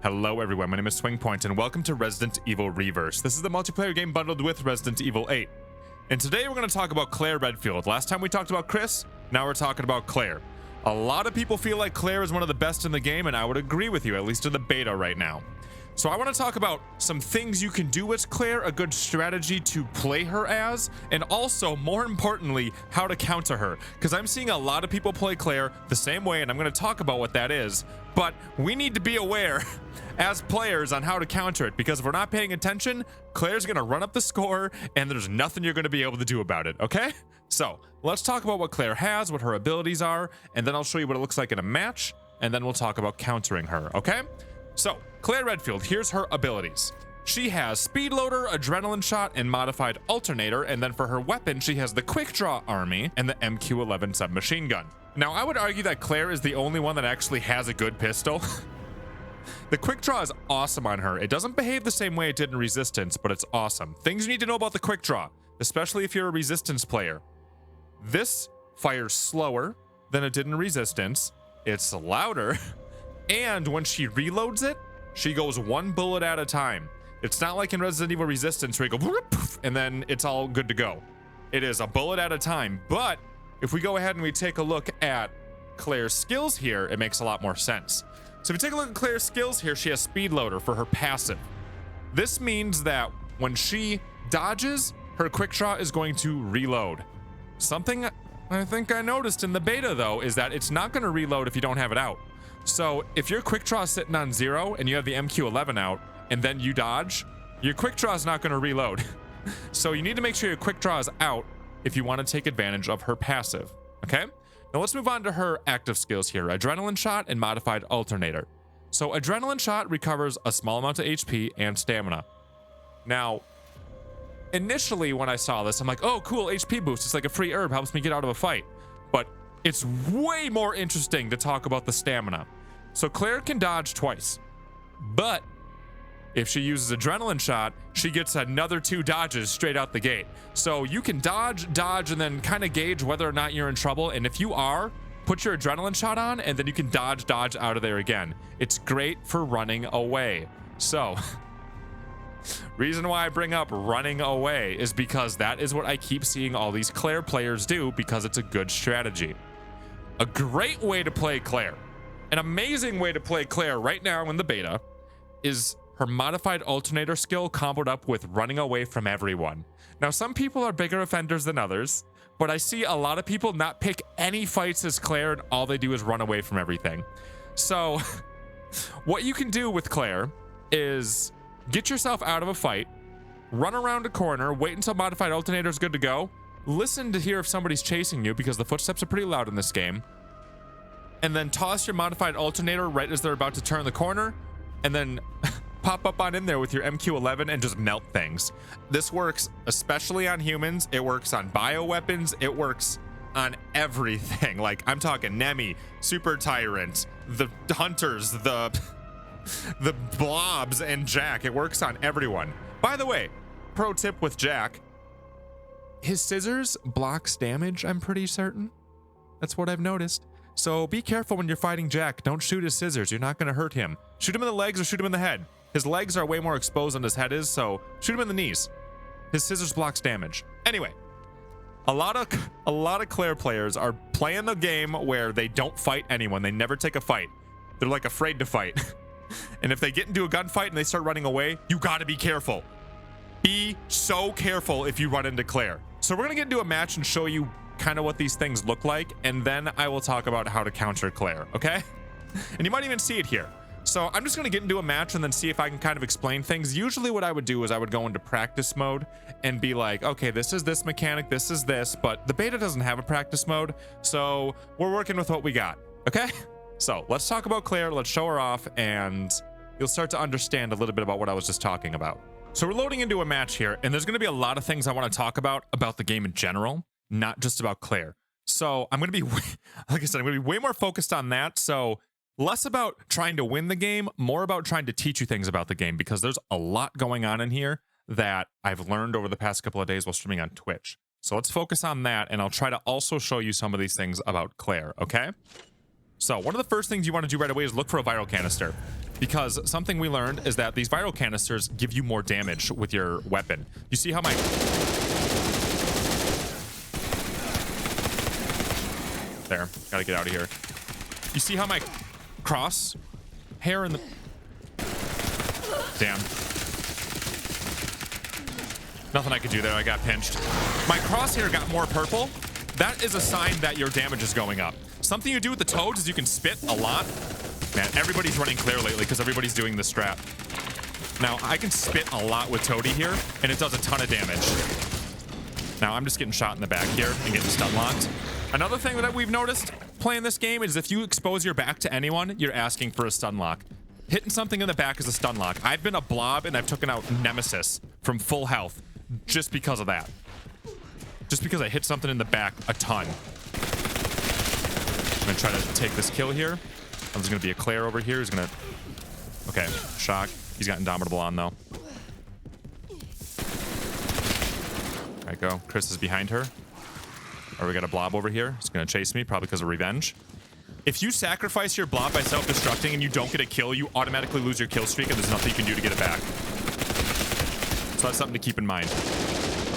Hello everyone, my name is SwingPoynt and welcome to Resident Evil Reverse. This is the multiplayer game bundled with Resident Evil 8. And today we're going to talk about Claire Redfield. Last time we talked about Chris, now we're talking about Claire. A lot of people feel like Claire is one of the best in the game, and I would agree with you, at least in the beta right now. So I want to talk about some things you can do as Claire, a good strategy to play her as, and also, more importantly, how to counter her. Because I'm seeing a lot of people play Claire the same way, and I'm going to talk about what that is. But we need to be aware as players on how to counter it, because if we're not paying attention, Claire's going to run up the score, and there's nothing you're going to be able to do about it, okay? So let's talk about what Claire has, what her abilities are, and then I'll show you what it looks like in a match, and then we'll talk about countering her, okay? So, Claire Redfield, here's her abilities. She has Speed Loader, Adrenaline Shot, and Modified Alternator, and then for her weapon, she has the Quick Draw Army and the MQ-11 submachine gun. Now, I would argue that Claire is the only one that actually has a good pistol. The Quick Draw is awesome on her. It doesn't behave the same way it did in Resistance, but it's awesome. Things you need to know about the Quick Draw, especially if you're a Resistance player. This fires slower than it did in Resistance. It's louder. And when she reloads it, she goes one bullet at a time. It's not like in Resident Evil Resistance where you go whoop, and then it's all good to go. It is a bullet at a time. But if we go ahead and we take a look at Claire's skills here, it makes a lot more sense. So if you take a look at Claire's skills here, she has Speed Loader for her passive. This means that when she dodges, her quick draw is going to reload. Something I think I noticed in the beta though is that it's not going to reload if you don't have it out. So if your quick draw is sitting on 0 and you have the MQ-11 out and then you dodge, your quick draw is not going to reload. So you need to make sure your quick draw is out if you want to take advantage of her passive. Okay? Now let's move on to her active skills here. Adrenaline Shot and Modified Alternator. So Adrenaline Shot recovers a small amount of HP and stamina. Now, initially when I saw this, I'm like, oh cool, HP boost. It's like a free herb, helps me get out of a fight. But it's way more interesting to talk about the stamina. So Claire can dodge twice, but if she uses Adrenaline Shot, she gets another 2 dodges straight out the gate. So you can dodge, and then kind of gauge whether or not you're in trouble. And if you are, put your Adrenaline Shot on, and then you can dodge out of there again. It's great for running away. So, reason why I bring up running away is because that is what I keep seeing all these Claire players do, because it's a good strategy. A great way to play Claire, an amazing way to play Claire right now in the beta, is her Modified Alternator skill comboed up with running away from everyone. Now, some people are bigger offenders than others, but I see a lot of people not pick any fights as Claire and all they do is run away from everything. So what you can do with Claire is get yourself out of a fight, run around a corner, wait until Modified Alternator is good to go, listen to hear if somebody's chasing you because the footsteps are pretty loud in this game, and then toss your Modified Alternator right as they're about to turn the corner, and then pop up on in there with your MQ-11 and just melt things. This works especially on humans. It works on bioweapons. It works on everything. Like, I'm talking Nemi, Super Tyrant, the Hunters, the Blobs, and Jack. It works on everyone. By the way, pro tip with Jack, his scissors blocks damage, I'm pretty certain. That's what I've noticed. So be careful when you're fighting Jack. Don't shoot his scissors. You're not going to hurt him. Shoot him in the legs or shoot him in the head. His legs are way more exposed than his head is, so shoot him in the knees. His scissors blocks damage. Anyway, a lot of Claire players are playing the game where they don't fight anyone. They never take a fight. They're like afraid to fight. And if they get into a gunfight and they start running away, you got to be careful. Be so careful if you run into Claire. So we're going to get into a match and show you kind of what these things look like, and then I will talk about how to counter Claire, okay? And you might even see it here. So I'm just going to get into a match and then see if I can kind of explain things. Usually what I would do is I would go into practice mode and be like, okay, this is this mechanic, this is this, but the beta doesn't have a practice mode, so we're working with what we got, okay? So let's talk about Claire, let's show her off, and you'll start to understand a little bit about what I was just talking about. So we're loading into a match here, and there's going to be a lot of things I want to talk about the game in general, not just about Claire. So I'm going to be, like I said, I'm going to be way more focused on that. So less about trying to win the game, more about trying to teach you things about the game, because there's a lot going on in here that I've learned over the past couple of days while streaming on Twitch. So let's focus on that, and I'll try to also show you some of these things about Claire, okay? So one of the first things you want to do right away is look for a viral canister, because something we learned is that these viral canisters give you more damage with your weapon. You see how my... There, gotta get out of here. You see how my cross hair in the... Damn. Nothing I could do there, I got pinched. My crosshair got more purple. That is a sign that your damage is going up. Something you do with the toads is you can spit a lot. Man, everybody's running Claire lately because everybody's doing this strat. Now, I can spit a lot with Toady here, and it does a ton of damage. Now, I'm just getting shot in the back here and getting stun locked. Another thing that we've noticed playing this game is if you expose your back to anyone, you're asking for a stun lock. Hitting something in the back is a stun lock. I've been a blob, and I've taken out Nemesis from full health just because of that. Just because I hit something in the back a ton. I'm gonna try to take this kill here. There's gonna be a Claire over here who's gonna... Okay, shock. He's got Indomitable on, though. There you go. Chris is behind her. Or we got a blob over here. He's gonna chase me, probably because of revenge. If you sacrifice your blob by self-destructing and you don't get a kill, you automatically lose your kill streak, and there's nothing you can do to get it back. So that's something to keep in mind.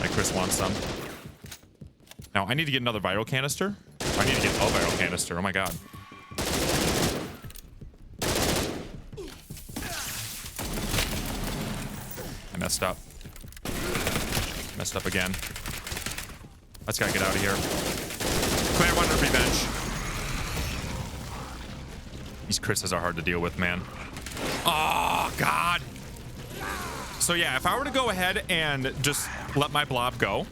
Like Chris wants some. Now, I need to get another viral canister. I need to get a viral canister. Oh my god. I messed up. Messed up again. Let's gotta get out of here. Claire wanted revenge. These Chris's are hard to deal with, man. Oh, God. So yeah, if I were to go ahead and just let my blob go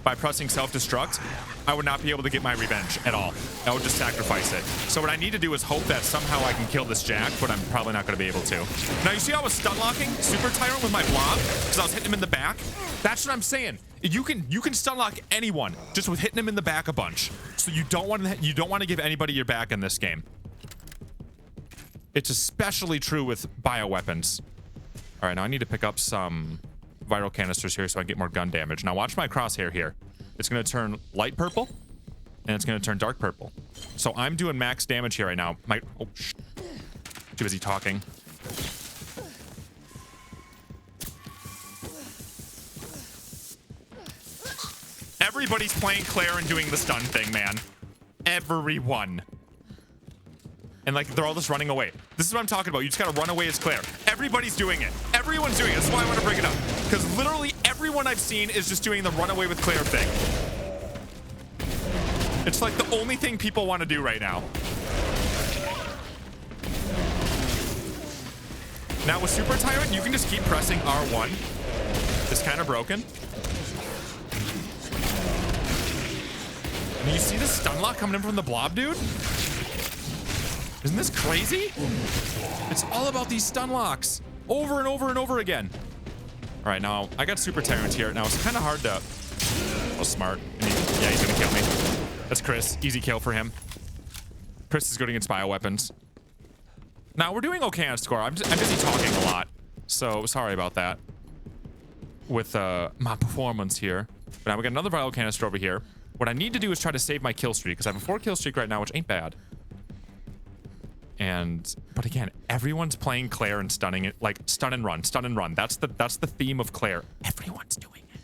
by pressing self-destruct, I would not be able to get my revenge at all. I would just sacrifice it. So what I need to do is hope that somehow I can kill this Jack, but I'm probably not going to be able to. Now, you see how I was stun locking Super Tyrant with my blob? Because I was hitting him in the back? That's what I'm saying. You can stun lock anyone just with hitting him in the back a bunch. So you don't want to give anybody your back in this game. It's especially true with bioweapons. All right, now I need to pick up some viral canisters here so I can get more gun damage. Now watch my crosshair here. It's going to turn light purple, and it's going to turn dark purple. So I'm doing max damage here right now. Oh, shh. Too busy talking. Everybody's playing Claire and doing the stun thing, man. Everyone. And like, they're all just running away. This is what I'm talking about. You just gotta run away as Claire. Everybody's doing it. Everyone's doing it. That's why I want to bring it up. Because literally everyone I've seen is just doing the run away with Claire thing. It's like the only thing people want to do right now. Now with Super Tyrant, you can just keep pressing R1. It's kind of broken. And you see the stun lock coming in from the blob, dude? Isn't this crazy? It's all about these stun locks over and over and over again. All right, now I got Super Tyrant here. Now it's kind of hard to... Oh, smart. Yeah, he's gonna kill me. That's Chris. Easy kill for him. Chris is good against bioweapons. Now we're doing okay on score. I'm busy talking a lot, so sorry about that with my performance here. But now we got another viral canister over here. What I need to do is try to save my kill streak, because I have a 4 kill streak right now, which ain't bad. But again, everyone's playing Claire and stunning it, like stun and run, stun and run. That's the theme of Claire. Everyone's doing it.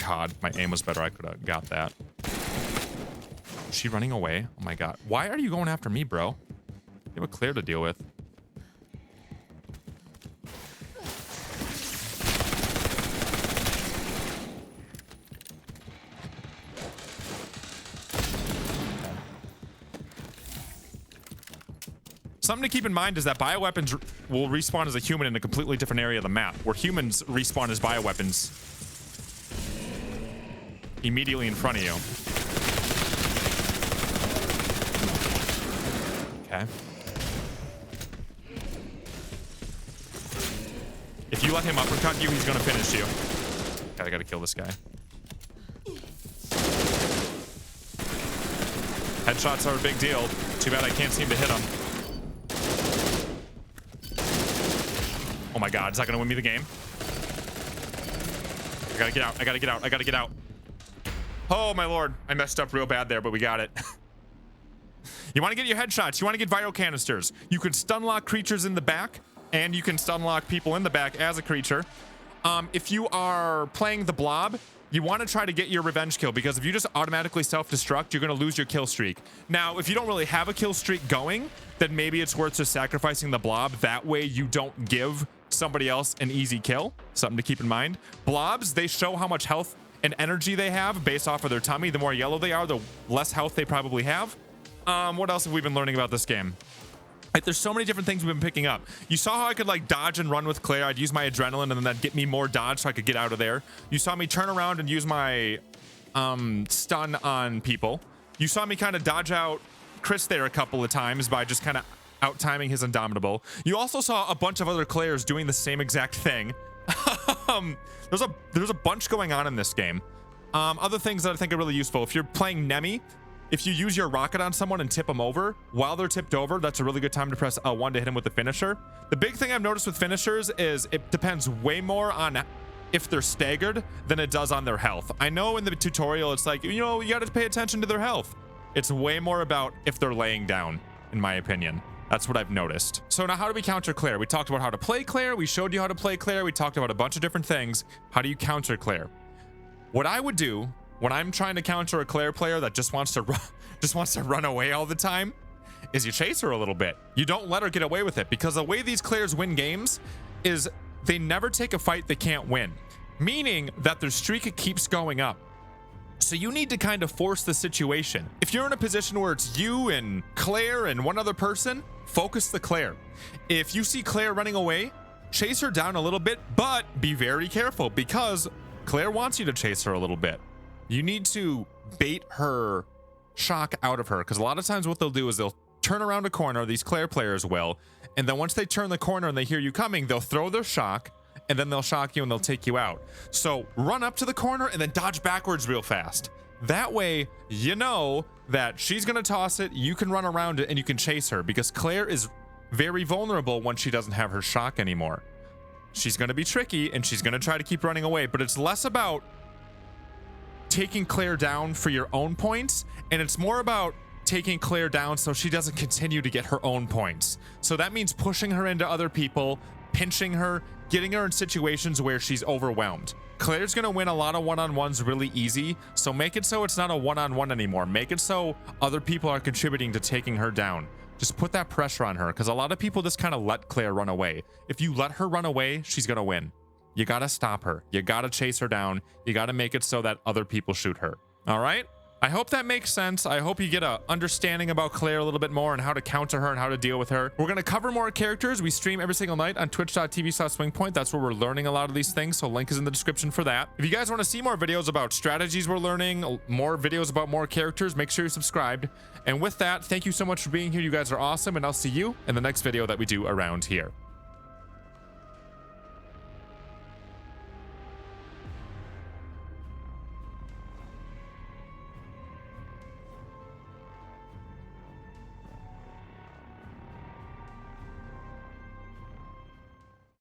God, my aim was better. I could have got that. Is she running away? Oh my God. Why are you going after me, bro? You have a Claire to deal with. Something to keep in mind is that bioweapons will respawn as a human in a completely different area of the map, where humans respawn as bioweapons immediately in front of you. Okay. If you let him uppercut you, he's gonna finish you. God, I gotta kill this guy. Headshots are a big deal. Too bad I can't seem to hit him. Oh my God, is that gonna win me the game? gotta get out. I gotta get out. I gotta get out. Oh my lord. I messed up real bad there, but we got it. You want to get your headshots. You want to get viral canisters. You can stun lock creatures in the back, and you can stun lock people in the back as a creature. If you are playing the blob, you want to try to get your revenge kill, because if you just automatically self-destruct, you're going to lose your kill streak. Now, if you don't really have a kill streak going, then maybe it's worth just sacrificing the blob. That way you don't give somebody else an easy kill. Something to keep in mind. Blobs, they show how much health and energy they have based off of their tummy. The more yellow they are, the less health they probably have. What else have we been learning about this game? Like, there's so many different things we've been picking up. You saw how I could like dodge and run with Claire. I'd use my adrenaline and then that'd get me more dodge so I could get out of there. You saw me turn around and use my stun on people. You saw me kind of dodge out Chris there a couple of times by just kind of out-timing his Indomitable. You also saw a bunch of other Claires doing the same exact thing. There's a bunch going on in this game. Other things that I think are really useful. If you're playing Nemi, if you use your rocket on someone and tip them over, while they're tipped over, that's a really good time to press L1 to hit him with the finisher. The big thing I've noticed with finishers is it depends way more on if they're staggered than it does on their health. I know in the tutorial, it's like, you know, you got to pay attention to their health. It's way more about if they're laying down, in my opinion. That's what I've noticed. So now, how do we counter Claire? We talked about how to play Claire. We showed you how to play Claire. We talked about a bunch of different things. How do you counter Claire? What I would do when I'm trying to counter a Claire player that just wants to run away all the time is you chase her a little bit. You don't let her get away with it, because the way these Claires win games is they never take a fight they can't win, meaning that their streak keeps going up. So you need to kind of force the situation. If you're in a position where it's you and Claire and one other person, focus the Claire. If you see Claire running away, chase her down a little bit, but be very careful, because Claire wants you to chase her a little bit. You need to bait her shock out of her, because a lot of times what they'll do is they'll turn around a corner, these Claire players will, and then once they turn the corner and they hear you coming, they'll throw their shock, and then they'll shock you and they'll take you out. So run up to the corner and then dodge backwards real fast. That way, you know that she's going to toss it, you can run around it, and you can chase her, because Claire is very vulnerable once she doesn't have her shock anymore. She's going to be tricky, and she's going to try to keep running away, but it's less about taking Claire down for your own points, and it's more about taking Claire down so she doesn't continue to get her own points. So that means pushing her into other people, pinching her, getting her in situations where she's overwhelmed. Claire's gonna win a lot of one-on-ones really easy, so make it so it's not a one-on-one anymore. Make it so other people are contributing to taking her down. Just put that pressure on her, because a lot of people just kind of let Claire run away. If you let her run away, she's gonna win. You gotta stop her. You gotta chase her down. You gotta make it so that other people shoot her. All right? I hope that makes sense. I hope you get a understanding about Claire a little bit more and how to counter her and how to deal with her. We're gonna cover more characters. We stream every single night on twitch.tv/SwingPoynt. That's where we're learning a lot of these things, so link is in the description for that. If you guys want to see more videos about strategies we're learning, more videos about more characters, make sure you're subscribed. And with that, thank you so much for being here. You guys are awesome, and I'll see you in the next video that we do around here.